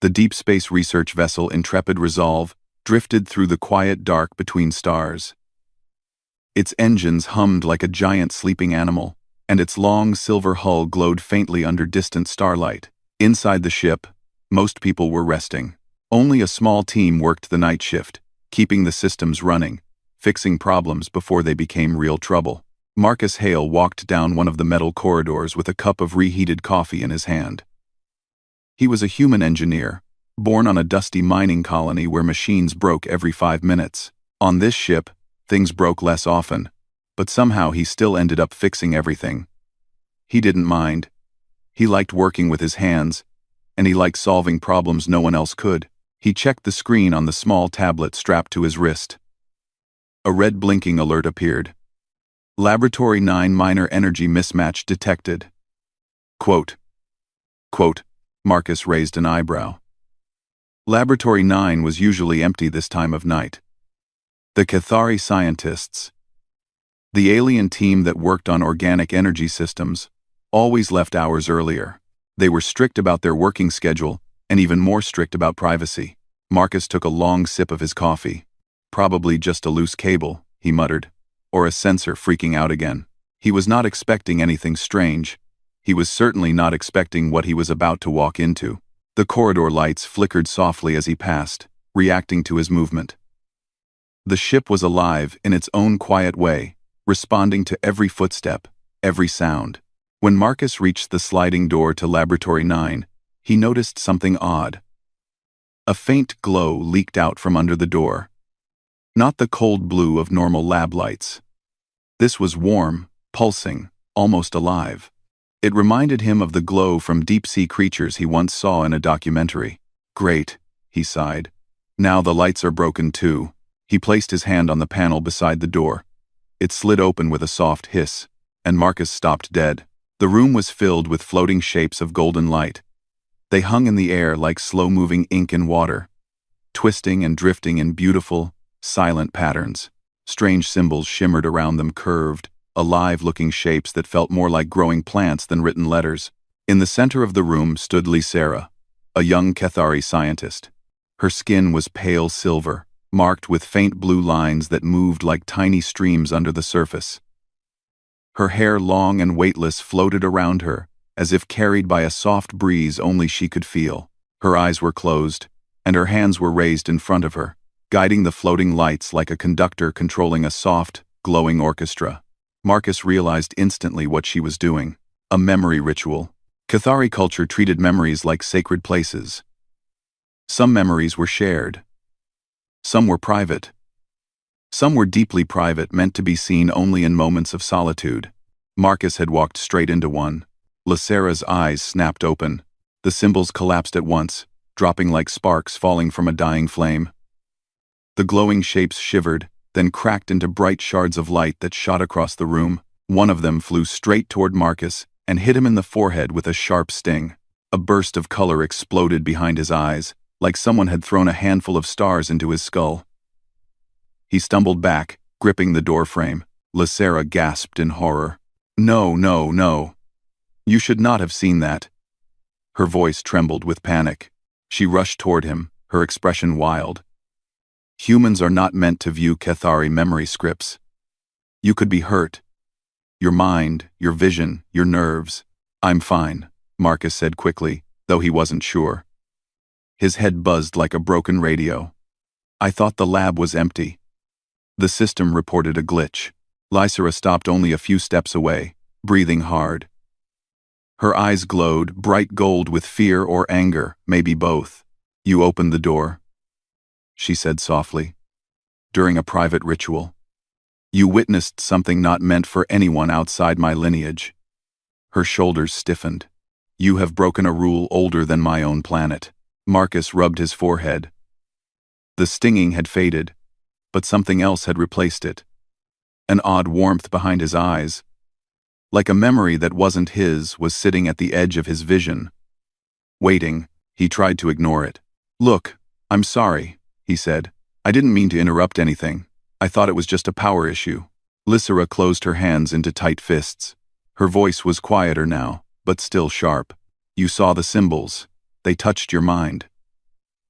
The deep space research vessel Intrepid Resolve drifted through the quiet dark between stars. Its engines hummed like a giant sleeping animal, and its long silver hull glowed faintly under distant starlight. Inside the ship, most people were resting. Only a small team worked the night shift, keeping the systems running, fixing problems before they became real trouble. Marcus Hale walked down one of the metal corridors with a cup of reheated coffee in his hand. He was a human engineer, born on a dusty mining colony where machines broke every 5 minutes. On this ship, things broke less often, but somehow he still ended up fixing everything. He didn't mind. He liked working with his hands, and he liked solving problems no one else could. He checked the screen on the small tablet strapped to his wrist. A red blinking alert appeared. Laboratory 9 minor energy mismatch detected. Quote. Marcus raised an eyebrow. Laboratory 9 was usually empty this time of night. The Cathari scientists, the alien team that worked on organic energy systems, always left hours earlier. They were strict about their working schedule and even more strict about privacy. Marcus took a long sip of his coffee. Probably just a loose cable, he muttered, or a sensor freaking out again. He was not expecting anything strange. He was certainly not expecting what he was about to walk into. The corridor lights flickered softly as he passed, reacting to his movement. The ship was alive in its own quiet way, responding to every footstep, every sound. When Marcus reached the sliding door to Laboratory 9, he noticed something odd. A faint glow leaked out from under the door. Not the cold blue of normal lab lights. This was warm, pulsing, almost alive. It reminded him of the glow from deep-sea creatures he once saw in a documentary. Great, he sighed. Now the lights are broken too. He placed his hand on the panel beside the door. It slid open with a soft hiss, and Marcus stopped dead. The room was filled with floating shapes of golden light. They hung in the air like slow-moving ink in water, twisting and drifting in beautiful, silent patterns. Strange symbols shimmered around them, curved, alive-looking shapes that felt more like growing plants than written letters. In the center of the room stood Lysera, a young Cathari scientist. Her skin was pale silver, marked with faint blue lines that moved like tiny streams under the surface. Her hair, long and weightless, floated around her, as if carried by a soft breeze only she could feel. Her eyes were closed, and her hands were raised in front of her, guiding the floating lights like a conductor controlling a soft, glowing orchestra. Marcus realized instantly what she was doing. A memory ritual. Cathari culture treated memories like sacred places. Some memories were shared. Some were private. Some were deeply private, meant to be seen only in moments of solitude. Marcus had walked straight into one. Lysera's eyes snapped open. The symbols collapsed at once, dropping like sparks falling from a dying flame. The glowing shapes shivered, then cracked into bright shards of light that shot across the room. One of them flew straight toward Marcus and hit him in the forehead with a sharp sting. A burst of color exploded behind his eyes, like someone had thrown a handful of stars into his skull. He stumbled back, gripping the doorframe. Lysera gasped in horror. "No, no, no. You should not have seen that." Her voice trembled with panic. She rushed toward him, her expression wild. "Humans are not meant to view Cathari memory scripts. You could be hurt. Your mind, your vision, your nerves." "I'm fine," Marcus said quickly, though he wasn't sure. His head buzzed like a broken radio. "I thought the lab was empty." The system reported a glitch. Lysera stopped only a few steps away, breathing hard. Her eyes glowed, bright gold with fear or anger, maybe both. "You opened the door," she said softly, "during a private ritual. You witnessed something not meant for anyone outside my lineage." Her shoulders stiffened. "You have broken a rule older than my own planet." Marcus rubbed his forehead. The stinging had faded, but something else had replaced it. An odd warmth behind his eyes, like a memory that wasn't his, was sitting at the edge of his vision. Waiting, he tried to ignore it. "Look, I'm sorry," he said. "I didn't mean to interrupt anything. I thought it was just a power issue." Lysera closed her hands into tight fists. Her voice was quieter now, but still sharp. "You saw the symbols. They touched your mind.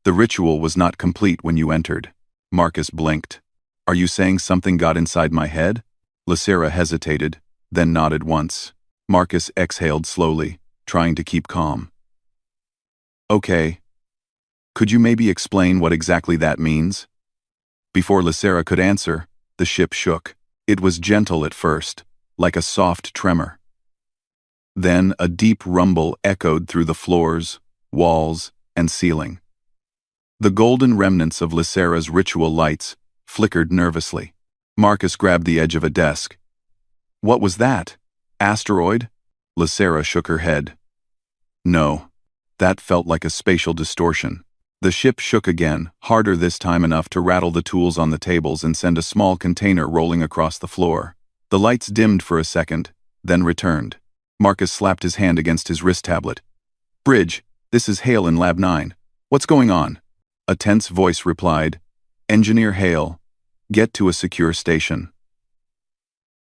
The ritual was not complete when you entered. Marcus blinked. Are you saying something got inside my head? Lysera hesitated, then nodded once. Marcus exhaled slowly, trying to keep calm. Okay. Could you maybe explain what exactly that means? Before Lysera could answer, the ship shook. It was gentle at first, like a soft tremor. Then a deep rumble echoed through the floors, walls, and ceiling. The golden remnants of Lysera's ritual lights flickered nervously. Marcus grabbed the edge of a desk. What was that? Asteroid? Lysera shook her head. No. That felt like a spatial distortion. The ship shook again, harder this time enough to rattle the tools on the tables and send a small container rolling across the floor. The lights dimmed for a second, then returned. Marcus slapped his hand against his wrist tablet. Bridge, this is Hale in Lab 9. What's going on? A tense voice replied. Engineer Hale, get to a secure station.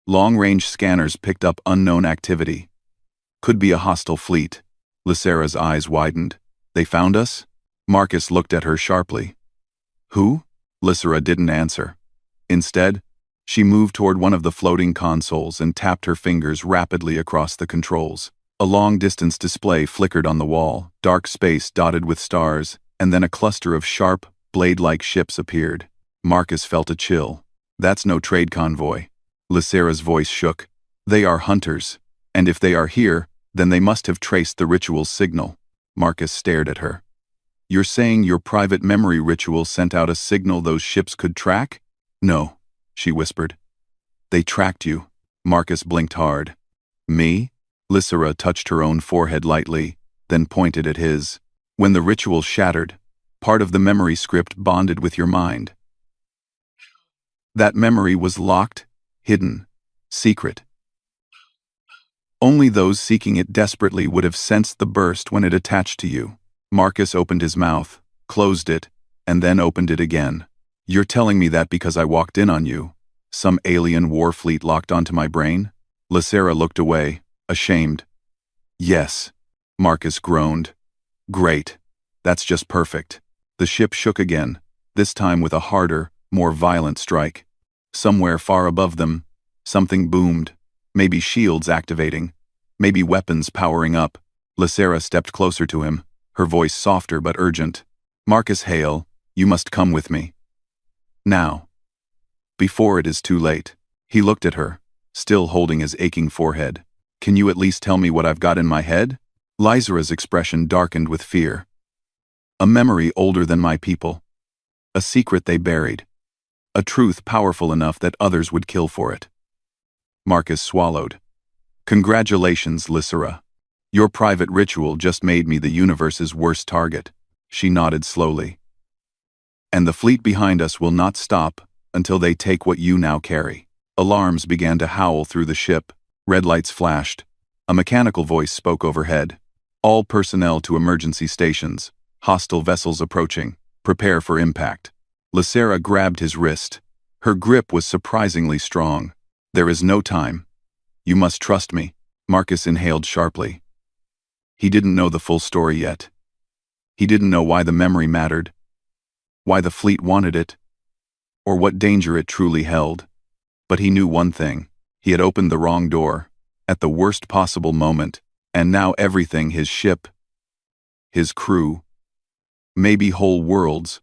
Long-range scanners picked up unknown activity. Could be a hostile fleet. Lysera's eyes widened. They found us? Marcus looked at her sharply. Who? Lysera didn't answer. Instead, she moved toward one of the floating consoles and tapped her fingers rapidly across the controls. A long-distance display flickered on the wall, dark space dotted with stars, and then a cluster of sharp, blade-like ships appeared. Marcus felt a chill. That's no trade convoy. Lysera's voice shook. They are hunters, and if they are here, then they must have traced the ritual's signal. Marcus stared at her. You're saying your private memory ritual sent out a signal those ships could track? No, she whispered. They tracked you. Marcus blinked hard. Me? Lysera touched her own forehead lightly, then pointed at his. When the ritual shattered, part of the memory script bonded with your mind. That memory was locked, hidden, secret. Only those seeking it desperately would have sensed the burst when it attached to you. Marcus opened his mouth, closed it, and then opened it again. You're telling me that because I walked in on you? Some alien war fleet locked onto my brain? Lysera looked away, ashamed. Yes, Marcus groaned. Great. That's just perfect. The ship shook again, this time with a harder, more violent strike. Somewhere far above them, something boomed. Maybe shields activating. Maybe weapons powering up. Lysera stepped closer to him, her voice softer but urgent. Marcus Hale, you must come with me. Now. Before it is too late. He looked at her, still holding his aching forehead. Can you at least tell me what I've got in my head? Lysera's expression darkened with fear. A memory older than my people. A secret they buried. A truth powerful enough that others would kill for it. Marcus swallowed. Congratulations, Lysera. Your private ritual just made me the universe's worst target. She nodded slowly. And the fleet behind us will not stop until they take what you now carry. Alarms began to howl through the ship. Red lights flashed. A mechanical voice spoke overhead. All personnel to emergency stations. Hostile vessels approaching. Prepare for impact. Lysera grabbed his wrist. Her grip was surprisingly strong. There is no time. You must trust me. Marcus inhaled sharply. He didn't know the full story yet. He didn't know why the memory mattered, why the fleet wanted it, or what danger it truly held. But he knew one thing. He had opened the wrong door, at the worst possible moment, and now everything, his ship, his crew, maybe whole worlds,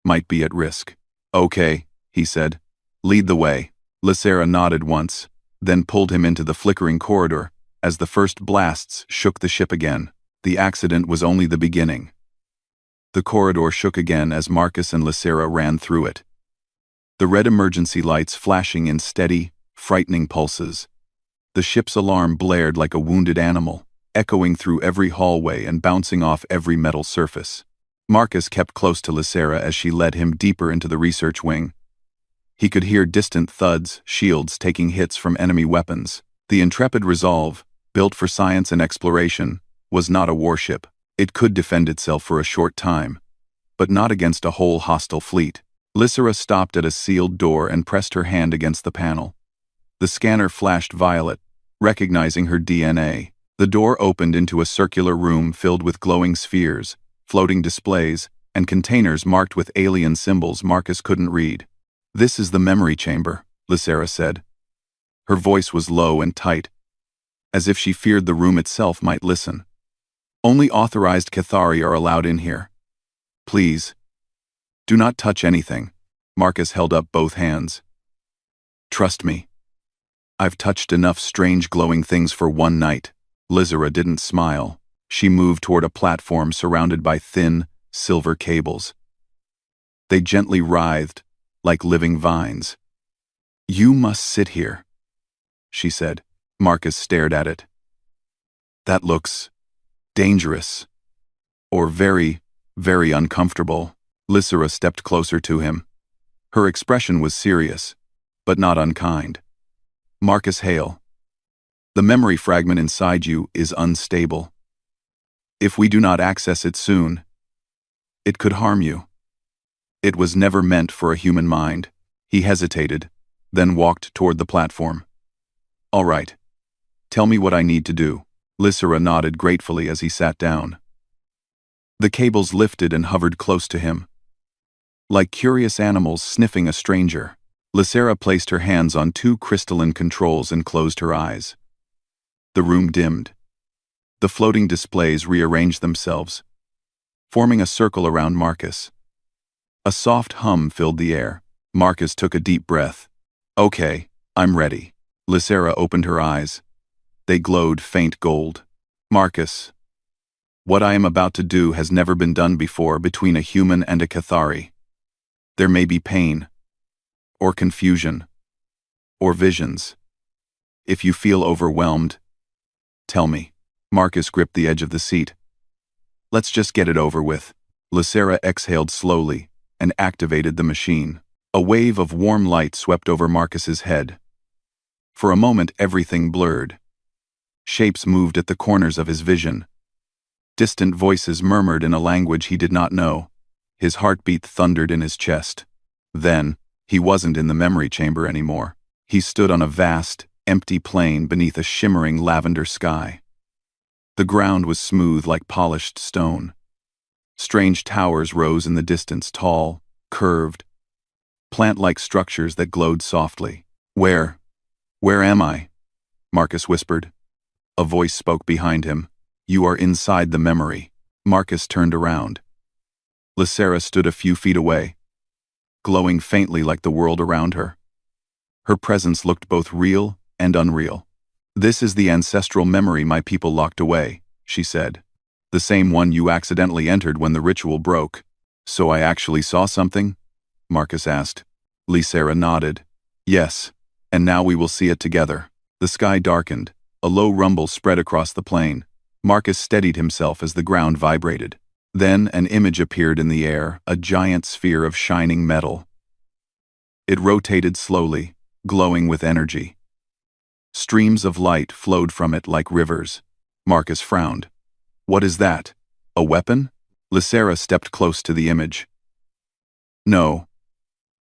might be at risk. Okay, he said. Lead the way. Lysera nodded once, then pulled him into the flickering corridor. As the first blasts shook the ship again, the accident was only the beginning. The corridor shook again as Marcus and Lysera ran through it. The red emergency lights flashing in steady, frightening pulses. The ship's alarm blared like a wounded animal, echoing through every hallway and bouncing off every metal surface. Marcus kept close to Lysera as she led him deeper into the research wing. He could hear distant thuds, shields taking hits from enemy weapons. The intrepid Resolve, built for science and exploration, was not a warship. It could defend itself for a short time, but not against a whole hostile fleet. Lysera stopped at a sealed door and pressed her hand against the panel. The scanner flashed violet, recognizing her DNA. The door opened into a circular room filled with glowing spheres, floating displays, and containers marked with alien symbols Marcus couldn't read. "This is the memory chamber," Lysera said. Her voice was low and tight, as if she feared the room itself might listen. "Only authorized Cathari are allowed in here. Please, do not touch anything." Marcus held up both hands. "Trust me. I've touched enough strange glowing things for one night." Lysera didn't smile. She moved toward a platform surrounded by thin, silver cables. They gently writhed, like living vines. "You must sit here," she said. Marcus stared at it. "That looks dangerous. Or very, very uncomfortable." Lysera stepped closer to him. Her expression was serious, but not unkind. "Marcus Hale, the memory fragment inside you is unstable. If we do not access it soon, it could harm you. It was never meant for a human mind." He hesitated, then walked toward the platform. "All right. Tell me what I need to do." Lysera nodded gratefully as he sat down. The cables lifted and hovered close to him, like curious animals sniffing a stranger. Lysera placed her hands on two crystalline controls and closed her eyes. The room dimmed. The floating displays rearranged themselves, forming a circle around Marcus. A soft hum filled the air. Marcus took a deep breath. "Okay, I'm ready." Lysera opened her eyes. They glowed faint gold. "Marcus, what I am about to do has never been done before between a human and a Cathari. There may be pain, or confusion, or visions. If you feel overwhelmed, tell me." Marcus gripped the edge of the seat. "Let's just get it over with." Lysera exhaled slowly and activated the machine. A wave of warm light swept over Marcus's head. For a moment, everything blurred. Shapes moved at the corners of his vision. Distant voices murmured in a language he did not know. His heartbeat thundered in his chest. Then, he wasn't in the memory chamber anymore. He stood on a vast, empty plain beneath a shimmering lavender sky. The ground was smooth like polished stone. Strange towers rose in the distance, tall, curved, plant-like structures that glowed softly. Where am I?" Marcus whispered. A voice spoke behind him. "You are inside the memory." Marcus turned around. Lysera stood a few feet away, glowing faintly like the world around her. Her presence looked both real and unreal. "This is the ancestral memory my people locked away," she said. "The same one you accidentally entered when the ritual broke." "So I actually saw something?" Marcus asked. Lysera nodded. "Yes, and now we will see it together." The sky darkened. A low rumble spread across the plain. Marcus steadied himself as the ground vibrated. Then an image appeared in the air, a giant sphere of shining metal. It rotated slowly, glowing with energy. Streams of light flowed from it like rivers. Marcus frowned. "What is that? A weapon?" Lysera stepped close to the image. "No.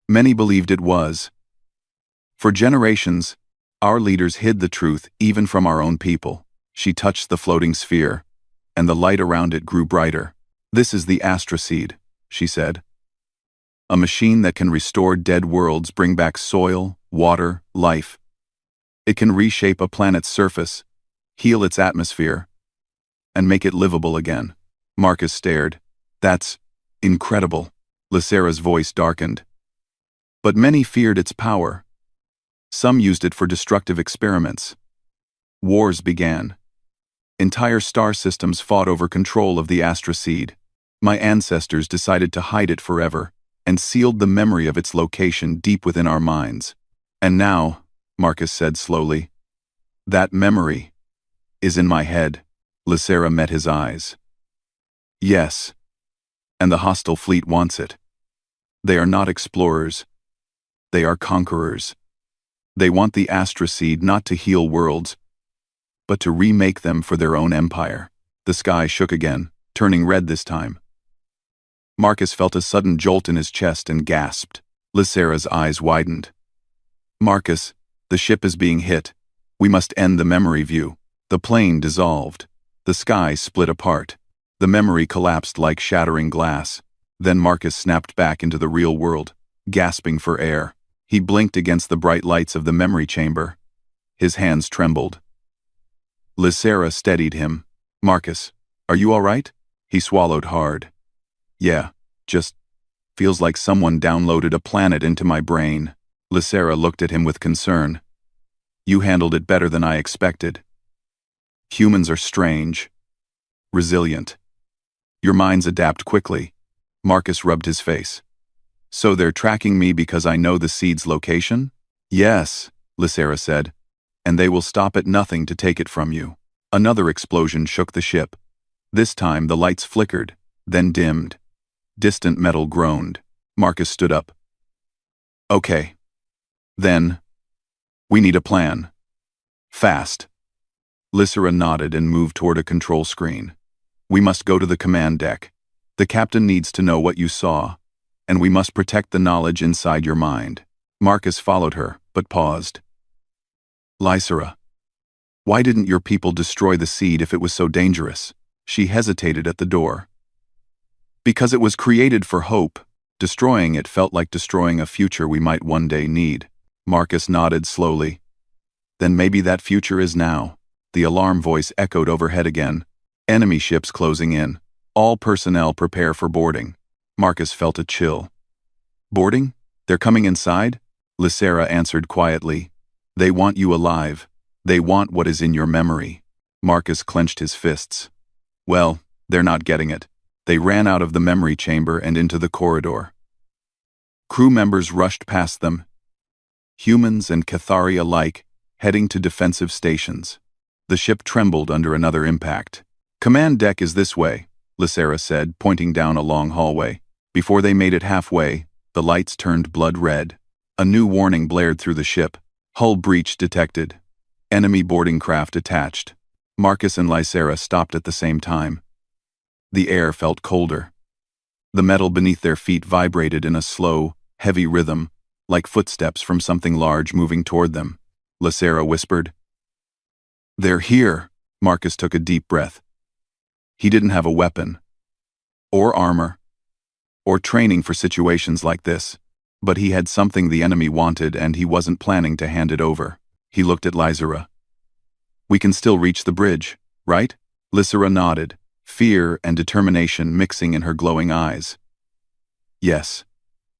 Many believed it was. For generations, our leaders hid the truth even from our own people." She touched the floating sphere, and the light around it grew brighter. "This is the Astraseed," she said. "A machine that can restore dead worlds, bring back soil, water, life. It can reshape a planet's surface, heal its atmosphere, and make it livable again." Marcus stared. "That's incredible." Lysera's voice darkened. "But many feared its power. Some used it for destructive experiments. Wars began. Entire star systems fought over control of the Astraseed. My ancestors decided to hide it forever, and sealed the memory of its location deep within our minds. And now," Marcus said slowly, "that memory is in my head." Lysera met his eyes. "Yes, and the hostile fleet wants it. They are not explorers. They are conquerors. They want the Astraseed not to heal worlds, but to remake them for their own empire." The sky shook again, turning red this time. Marcus felt a sudden jolt in his chest and gasped. Lysera's eyes widened. "Marcus, the ship is being hit. We must end the memory view." The plane dissolved. The sky split apart. The memory collapsed like shattering glass. Then Marcus snapped back into the real world, gasping for air. He blinked against the bright lights of the memory chamber. His hands trembled. Lysera steadied him. "Marcus, are you all right?" He swallowed hard. "Yeah, just feels like someone downloaded a planet into my brain." Lysera looked at him with concern. "You handled it better than I expected. Humans are strange, resilient. Your minds adapt quickly." Marcus rubbed his face. "So they're tracking me because I know the seed's location?" "Yes," Lysera said, "and they will stop at nothing to take it from you." Another explosion shook the ship. This time the lights flickered, then dimmed. Distant metal groaned. Marcus stood up. "Okay. Then, we need a plan. Fast." Lysera nodded and moved toward a control screen. "We must go to the command deck. The captain needs to know what you saw, and we must protect the knowledge inside your mind." Marcus followed her, but paused. "Lysera, why didn't your people destroy the seed if it was so dangerous?" She hesitated at the door. "Because it was created for hope. Destroying it felt like destroying a future we might one day need." Marcus nodded slowly. "Then maybe that future is now." The alarm voice echoed overhead again. "Enemy ships closing in. All personnel prepare for boarding." Marcus felt a chill. "Boarding? They're coming inside?" Lysera answered quietly. "They want you alive. They want what is in your memory." Marcus clenched his fists. "Well, they're not getting it." They ran out of the memory chamber and into the corridor. Crew members rushed past them, humans and Cathari alike, heading to defensive stations. The ship trembled under another impact. "Command deck is this way," Lysera said, pointing down a long hallway. Before they made it halfway, the lights turned blood red. A new warning blared through the ship. "Hull breach detected. Enemy boarding craft attached." Marcus and Lysera stopped at the same time. The air felt colder. The metal beneath their feet vibrated in a slow, heavy rhythm, like footsteps from something large moving toward them. Lysera whispered. "They're here." Marcus took a deep breath. He didn't have a weapon, or armor, or training for situations like this, but he had something the enemy wanted and he wasn't planning to hand it over. He looked at Lysera. "We can still reach the bridge, right?" Lysera nodded, fear and determination mixing in her glowing eyes. "Yes,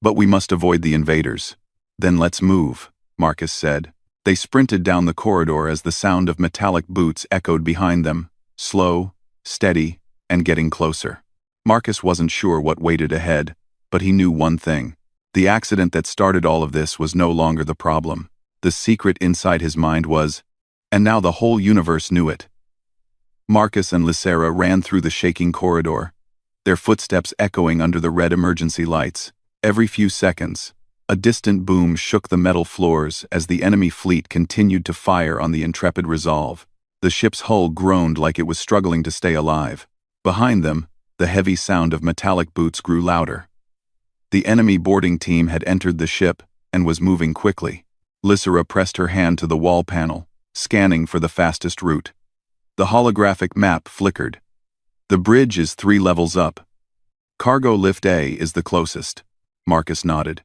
but we must avoid the invaders." "Then let's move," Marcus said. They sprinted down the corridor as the sound of metallic boots echoed behind them, slow, steady, and getting closer. Marcus wasn't sure what waited ahead, but he knew one thing. The accident that started all of this was no longer the problem. The secret inside his mind was, and now the whole universe knew it. Marcus and Lysera ran through the shaking corridor, their footsteps echoing under the red emergency lights. Every few seconds, a distant boom shook the metal floors as the enemy fleet continued to fire on the intrepid Resolve. The ship's hull groaned like it was struggling to stay alive. Behind them, the heavy sound of metallic boots grew louder. The enemy boarding team had entered the ship and was moving quickly. Lysera pressed her hand to the wall panel, scanning for the fastest route. The holographic map flickered. "The bridge is 3 levels up. Cargo lift A is the closest." Marcus nodded.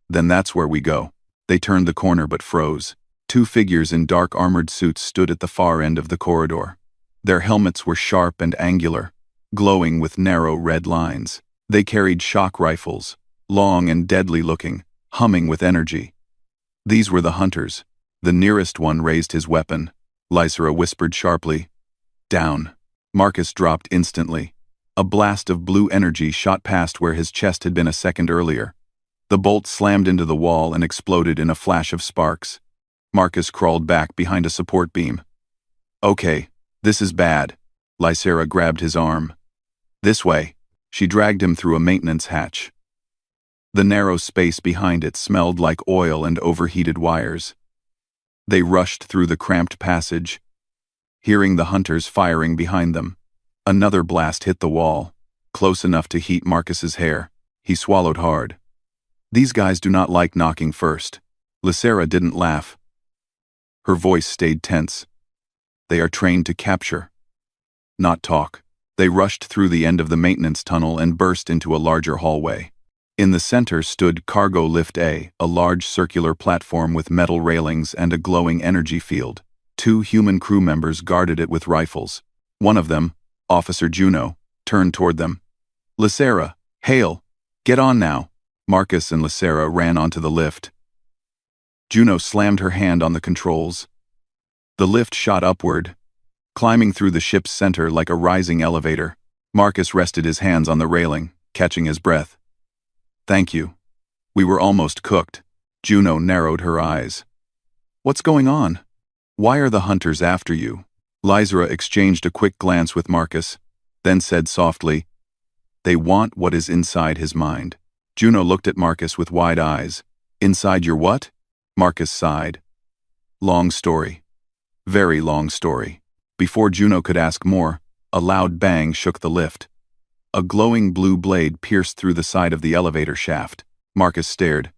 "Then that's where we go." They turned the corner but froze. 2 figures in dark armored suits stood at the far end of the corridor. Their helmets were sharp and angular, glowing with narrow red lines. They carried shock rifles, long and deadly looking, humming with energy. These were the hunters. The nearest one raised his weapon. Lysera whispered sharply, "Down." Marcus dropped instantly. A blast of blue energy shot past where his chest had been a second earlier. The bolt slammed into the wall and exploded in a flash of sparks. Marcus crawled back behind a support beam. "Okay, this is bad." Lysera grabbed his arm. "This way." She dragged him through a maintenance hatch. The narrow space behind it smelled like oil and overheated wires. They rushed through the cramped passage, hearing the hunters firing behind them. Another blast hit the wall, close enough to heat Marcus's hair. He swallowed hard. "These guys do not like knocking first." Lysera didn't laugh. Her voice stayed tense. "They are trained to capture, not talk." They rushed through the end of the maintenance tunnel and burst into a larger hallway. In the center stood Cargo Lift A, a large circular platform with metal railings and a glowing energy field. 2 human crew members guarded it with rifles. One of them, Officer Juno, turned toward them. "Lysera, Hale, get on now." Marcus and Lysera ran onto the lift. Juno slammed her hand on the controls. The lift shot upward, climbing through the ship's center like a rising elevator. Marcus rested his hands on the railing, catching his breath. "Thank you. We were almost cooked." Juno narrowed her eyes. "What's going on? Why are the hunters after you?" Lysera exchanged a quick glance with Marcus, then said softly, "They want what is inside his mind." Juno looked at Marcus with wide eyes. "Inside your what?" Marcus sighed. "Long story. Very long story." Before Juno could ask more, a loud bang shook the lift. A glowing blue blade pierced through the side of the elevator shaft. Marcus stared.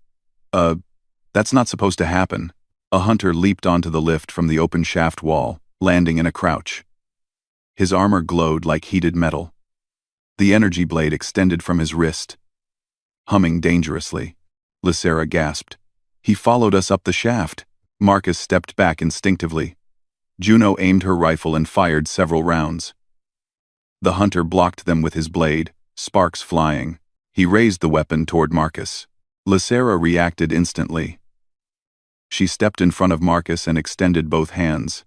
That's not supposed to happen." A hunter leaped onto the lift from the open shaft wall, landing in a crouch. His armor glowed like heated metal. The energy blade extended from his wrist, humming dangerously. Lysera gasped. "He followed us up the shaft." Marcus stepped back instinctively. Juno aimed her rifle and fired several rounds. The hunter blocked them with his blade, sparks flying. He raised the weapon toward Marcus. Lysera reacted instantly. She stepped in front of Marcus and extended both hands.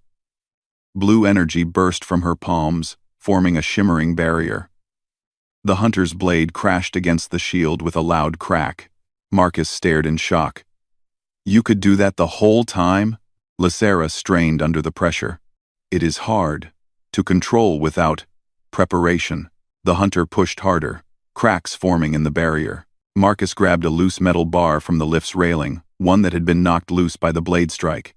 Blue energy burst from her palms, forming a shimmering barrier. The hunter's blade crashed against the shield with a loud crack. Marcus stared in shock. "You could do that the whole time?" Lysera strained under the pressure. "It is hard to control without preparation." The hunter pushed harder, cracks forming in the barrier. Marcus grabbed a loose metal bar from the lift's railing, one that had been knocked loose by the blade strike.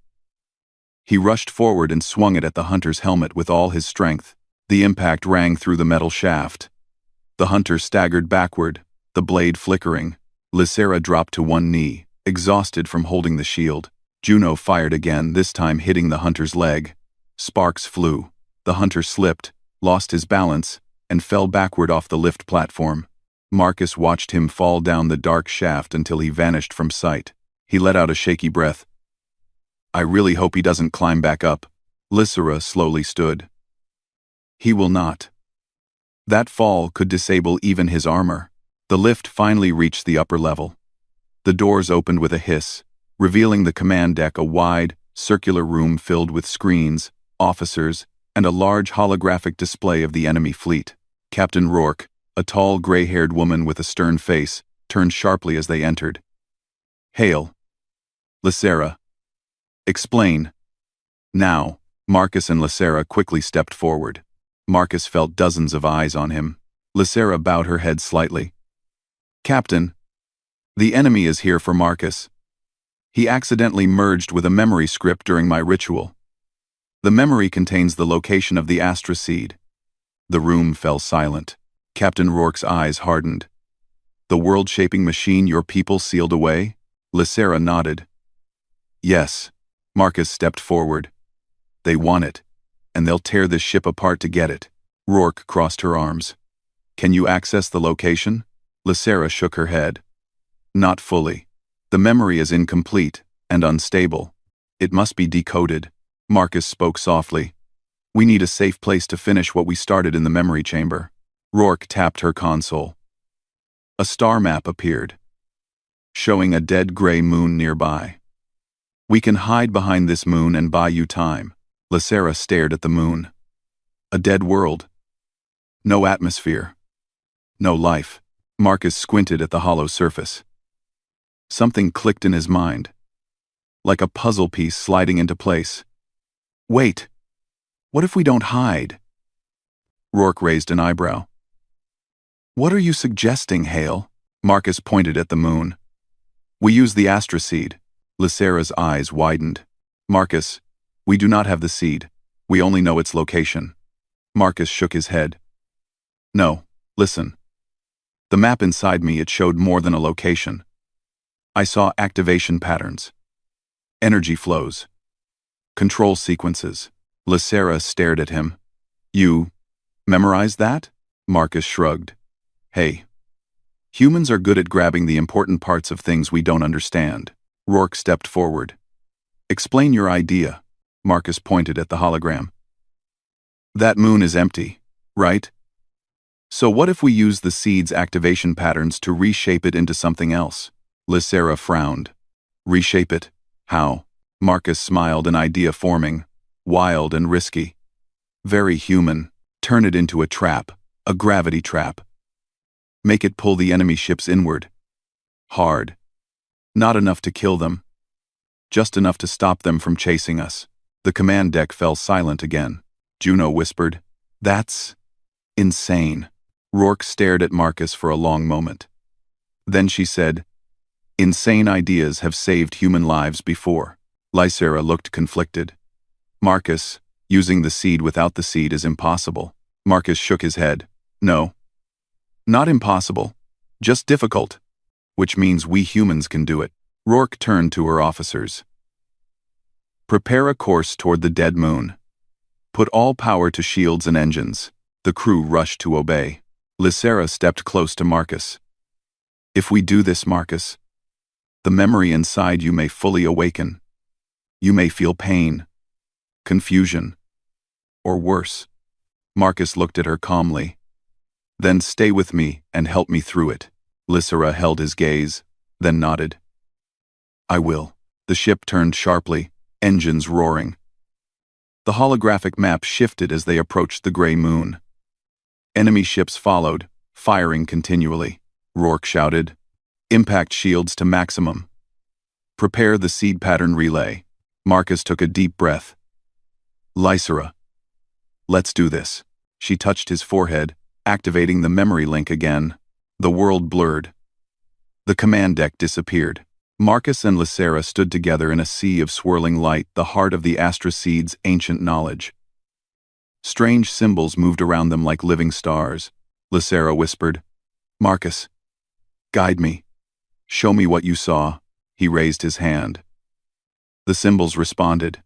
He rushed forward and swung it at the hunter's helmet with all his strength. The impact rang through the metal shaft. The hunter staggered backward, the blade flickering. Lysera dropped to one knee, exhausted from holding the shield. Juno fired again, this time hitting the hunter's leg. Sparks flew. The hunter slipped, lost his balance, and fell backward off the lift platform. Marcus watched him fall down the dark shaft until he vanished from sight. He let out a shaky breath. "I really hope he doesn't climb back up." Lysera slowly stood. "He will not." That fall could disable even his armor. The lift finally reached the upper level. The doors opened with a hiss, revealing the command deck, a wide, circular room filled with screens, officers, and a large holographic display of the enemy fleet. Captain Rourke, a tall, gray-haired woman with a stern face, turned sharply as they entered. "Hale. Lysera. Explain." Now. Marcus and Lysera quickly stepped forward. Marcus felt dozens of eyes on him. Lysera bowed her head slightly. "Captain, the enemy is here for Marcus. He accidentally merged with a memory script during my ritual. The memory contains the location of the Astra seed." The room fell silent. Captain Rourke's eyes hardened. "The world-shaping machine your people sealed away?" Lysera nodded. "Yes." Marcus stepped forward. "They want it, and they'll tear this ship apart to get it." Rourke crossed her arms. "Can you access the location?" Lysera shook her head. "Not fully. The memory is incomplete and unstable. It must be decoded." Marcus spoke softly. "We need a safe place to finish what we started in the memory chamber." Rourke tapped her console. A star map appeared, showing a dead gray moon nearby. "We can hide behind this moon and buy you time." Lysera stared at the moon. "A dead world. No atmosphere. No life." Marcus squinted at the hollow surface. Something clicked in his mind, like a puzzle piece sliding into place. "Wait, what if we don't hide?" Rourke raised an eyebrow. "What are you suggesting, Hale?" Marcus pointed at the moon. "We use the Astra seed." Lysera's eyes widened. "Marcus, we do not have the seed. We only know its location." Marcus shook his head. "No, listen. The map inside me, it showed more than a location. I saw activation patterns, energy flows, control sequences." Lysera stared at him. "You Memorize that? Marcus shrugged. Hey. Humans are good at grabbing the important parts of things we don't understand. Rourke stepped forward. Explain your idea. Marcus pointed at the hologram. That moon is empty, right? So what if we use the seed's activation patterns to reshape it into something else? Lysera frowned. Reshape it? How? Marcus smiled, an idea forming. Wild and risky. Very human. Turn it into a trap. A gravity trap. Make it pull the enemy ships inward. Hard. Not enough to kill them. Just enough to stop them from chasing us. The command deck fell silent again. Juno whispered, That's insane. Rourke stared at Marcus for a long moment. Then she said, Insane ideas have saved human lives before. Lysera looked conflicted. Marcus, using the seed without the seed is impossible. Marcus shook his head. No. Not impossible. Just difficult. Which means we humans can do it. Rourke turned to her officers. Prepare a course toward the dead moon. Put all power to shields and engines. The crew rushed to obey. Lysera stepped close to Marcus. If we do this, Marcus, the memory inside you may fully awaken. You may feel pain, confusion, or worse. Marcus looked at her calmly. Then stay with me and help me through it. Lysera held his gaze, then nodded. I will. The ship turned sharply, engines roaring. The holographic map shifted as they approached the gray moon. Enemy ships followed, firing continually. Rourke shouted, Impact shields to maximum. Prepare the seed pattern relay. Marcus took a deep breath. Lysera. Let's do this. She touched his forehead, activating the memory link again. The world blurred. The command deck disappeared. Marcus and Lysera stood together in a sea of swirling light, the heart of the Astra Seed's ancient knowledge. Strange symbols moved around them like living stars. Lysera whispered, Marcus, guide me. Show me what you saw. He raised his hand. The symbols responded.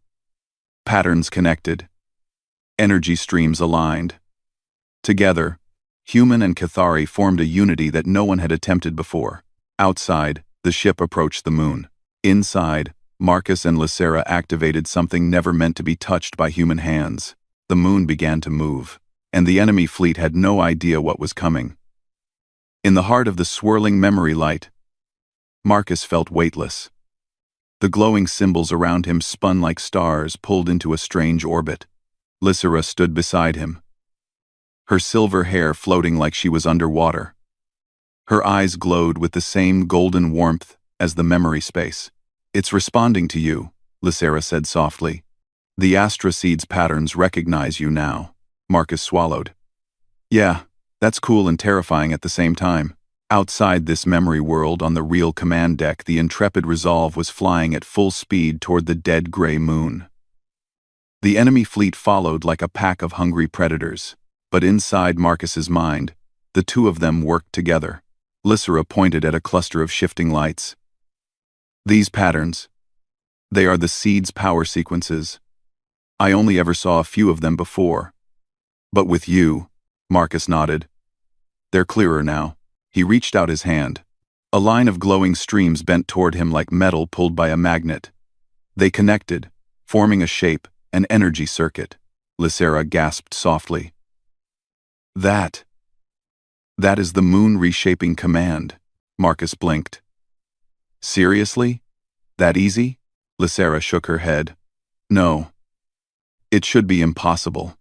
Patterns connected. Energy streams aligned. Together, human and Cathari formed a unity that no one had attempted before. Outside, the ship approached the moon. Inside, Marcus and Lysera activated something never meant to be touched by human hands. The moon began to move, and the enemy fleet had no idea what was coming. In the heart of the swirling memory light, Marcus felt weightless. The glowing symbols around him spun like stars pulled into a strange orbit. Lysera stood beside him, her silver hair floating like she was underwater. Her eyes glowed with the same golden warmth as the memory space. It's responding to you, Lysera said softly. The Astra Seed's patterns recognize you now. Marcus swallowed. Yeah, that's cool and terrifying at the same time. Outside this memory world on the real command deck, the intrepid Resolve was flying at full speed toward the dead gray moon. The enemy fleet followed like a pack of hungry predators, but inside Marcus's mind, the two of them worked together. Lysera pointed at a cluster of shifting lights. These patterns, they are the seed's power sequences. I only ever saw a few of them before. But with you, Marcus nodded. They're clearer now. He reached out his hand. A line of glowing streams bent toward him like metal pulled by a magnet. They connected, forming a shape, an energy circuit. Lysera gasped softly. That is the moon reshaping command. Marcus blinked. Seriously? That easy? Lysera shook her head. No. It should be impossible.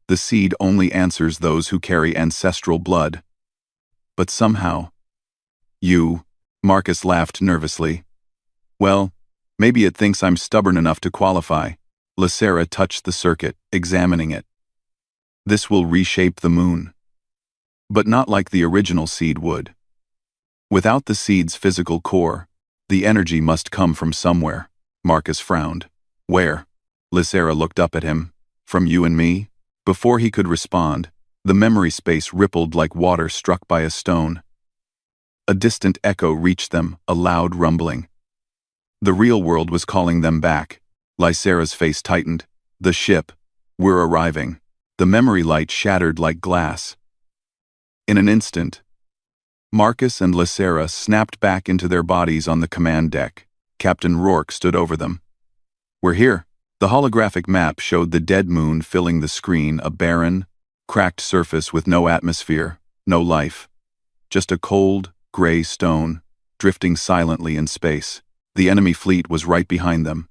The seed only answers those who carry ancestral blood. But somehow... Marcus laughed nervously. Well, maybe it thinks I'm stubborn enough to qualify. Lysera touched the circuit, examining it. This will reshape the moon. But not like the original seed would. Without the seed's physical core, the energy must come from somewhere. Marcus frowned. Where? Lysera looked up at him. From you and me? Before he could respond, the memory space rippled like water struck by a stone. A distant echo reached them, a loud rumbling. The real world was calling them back. Lysera's face tightened. The ship. We're arriving. The memory light shattered like glass. In an instant, Marcus and Lysera snapped back into their bodies on the command deck. Captain Rourke stood over them. "We're here." The holographic map showed the dead moon filling the screen, a barren, cracked surface with no atmosphere, no life. Just a cold, gray stone, drifting silently in space. The enemy fleet was right behind them.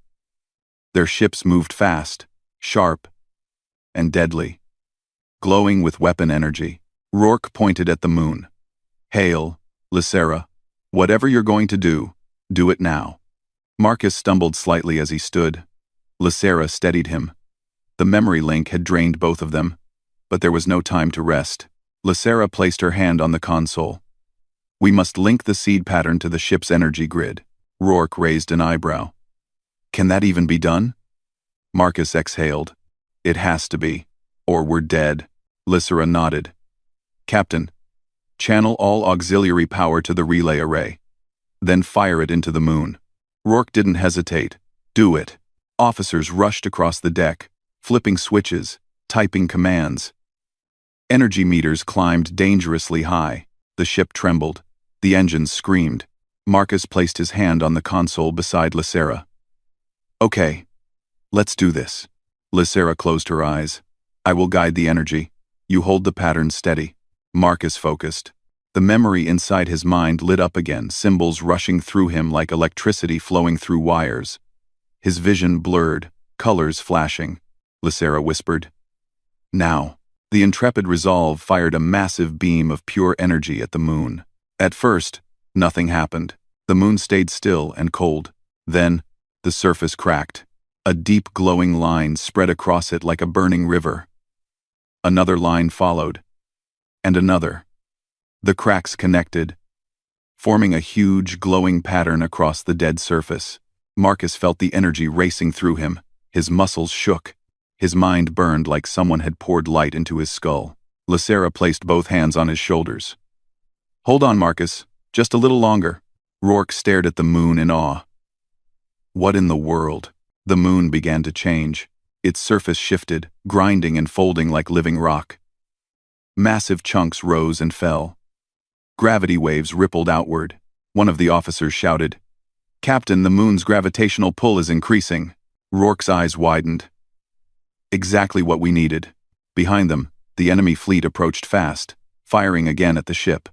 Their ships moved fast, sharp, and deadly, glowing with weapon energy. Rourke pointed at the moon. "Hail, Lysera. Whatever you're going to do it now." Marcus stumbled slightly as he stood. Lysera steadied him. The memory link had drained both of them, but there was no time to rest. Lysera placed her hand on the console. "We must link the seed pattern to the ship's energy grid." Rourke raised an eyebrow. "Can that even be done?" Marcus exhaled. "It has to be, or we're dead." Lysera nodded. "Captain, channel all auxiliary power to the relay array. Then fire it into the moon." Rourke didn't hesitate. "Do it." Officers rushed across the deck, flipping switches, typing commands. Energy meters climbed dangerously high. The ship trembled. The engines screamed. Marcus placed his hand on the console beside Lysera. "Okay, let's do this." Lysera closed her eyes. "I will guide the energy. You hold the pattern steady." Marcus focused. The memory inside his mind lit up again, symbols rushing through him like electricity flowing through wires. His vision blurred, colors flashing. Lysera whispered. "Now." The intrepid resolve fired a massive beam of pure energy at the moon. At first, nothing happened. The moon stayed still and cold. Then, the surface cracked. A deep glowing line spread across it like a burning river. Another line followed. And another. The cracks connected, forming a huge glowing pattern across the dead surface. Marcus felt the energy racing through him. His muscles shook. His mind burned like someone had poured light into his skull. Lysera placed both hands on his shoulders. "Hold on, Marcus. Just a little longer." Rourke stared at the moon in awe. What in the world? The moon began to change. Its surface shifted, grinding and folding like living rock. Massive chunks rose and fell. Gravity waves rippled outward. One of the officers shouted, "Captain, the moon's gravitational pull is increasing." Rourke's eyes widened. Exactly what we needed. Behind them, the enemy fleet approached fast, firing again at the ship.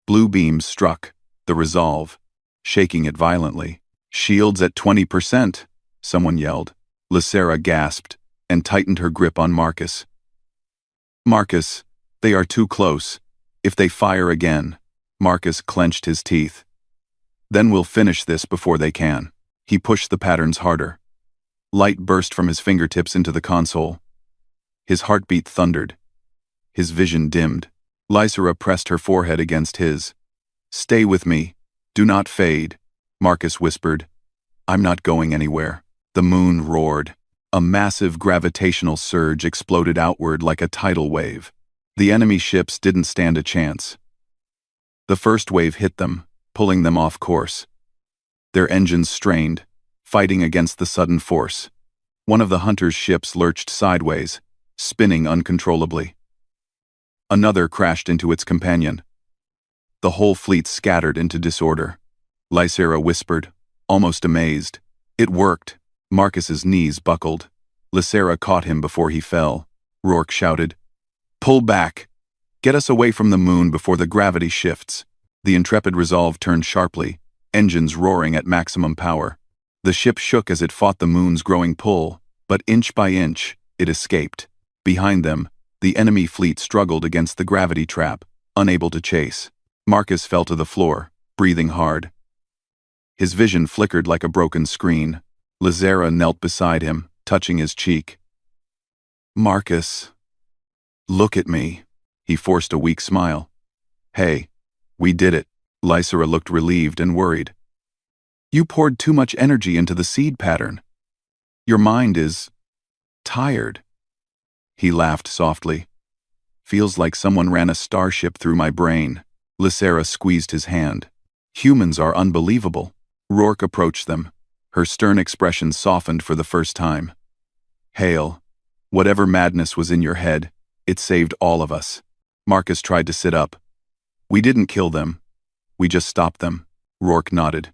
Blue beams struck the Resolve, shaking it violently. "Shields at 20%, someone yelled. Lysera gasped and tightened her grip on Marcus. "Marcus, they are too close. If they fire again." Marcus clenched his teeth. "Then we'll finish this before they can." He pushed the patterns harder. Light burst from his fingertips into the console. His heartbeat thundered. His vision dimmed. Lysera pressed her forehead against his. "Stay with me. Do not fade," Marcus whispered. "I'm not going anywhere." The moon roared. A massive gravitational surge exploded outward like a tidal wave. The enemy ships didn't stand a chance. The first wave hit them, pulling them off course. Their engines strained, fighting against the sudden force. One of the hunters' ships lurched sideways, spinning uncontrollably. Another crashed into its companion. The whole fleet scattered into disorder. Lysera whispered, almost amazed. It worked. Marcus's knees buckled. Lysera caught him before he fell. Rourke shouted, "Pull back! Get us away from the moon before the gravity shifts." The intrepid Resolve turned sharply, engines roaring at maximum power. The ship shook as it fought the moon's growing pull, but inch by inch, it escaped. Behind them, the enemy fleet struggled against the gravity trap, unable to chase. Marcus fell to the floor, breathing hard. His vision flickered like a broken screen. Lysera knelt beside him, touching his cheek. "Marcus, look at me." He forced a weak smile. "Hey, we did it." Lysera looked relieved and worried. "You poured too much energy into the seed pattern. Your mind is tired." He laughed softly. "Feels like someone ran a starship through my brain." Lysera squeezed his hand. "Humans are unbelievable." Rourke approached them. Her stern expression softened for the first time. "Hail, Whatever madness was in your head, it saved all of us. Marcus tried to sit up. We didn't kill them. We just stopped them. Rourke nodded.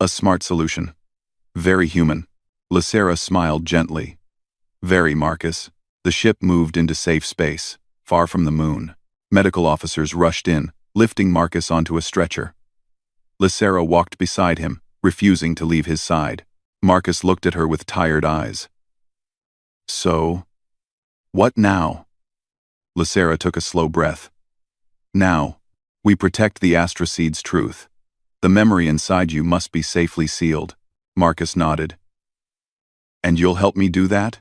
A smart solution. Very human. Lysera smiled gently. Very, Marcus. The ship moved into safe space, far from the moon. Medical officers rushed in, lifting Marcus onto a stretcher. Lysera walked beside him, refusing to leave his side. Marcus looked at her with tired eyes. So? What now? Lysera took a slow breath. Now, we protect the Astroseed's truth. The memory inside you must be safely sealed. Marcus nodded. And you'll help me do that?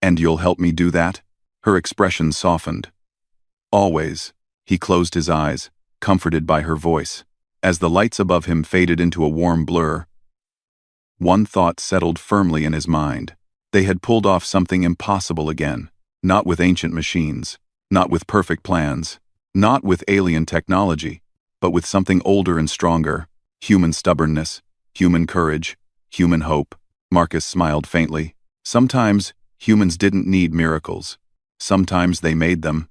And you'll help me do that? Her expression softened. Always. He closed his eyes, comforted by her voice. As the lights above him faded into a warm blur, one thought settled firmly in his mind. They had pulled off something impossible again. Not with ancient machines, not with perfect plans, not with alien technology, but with something older and stronger. Human stubbornness, human courage, human hope. Marcus smiled faintly. Sometimes, humans didn't need miracles. Sometimes they made them.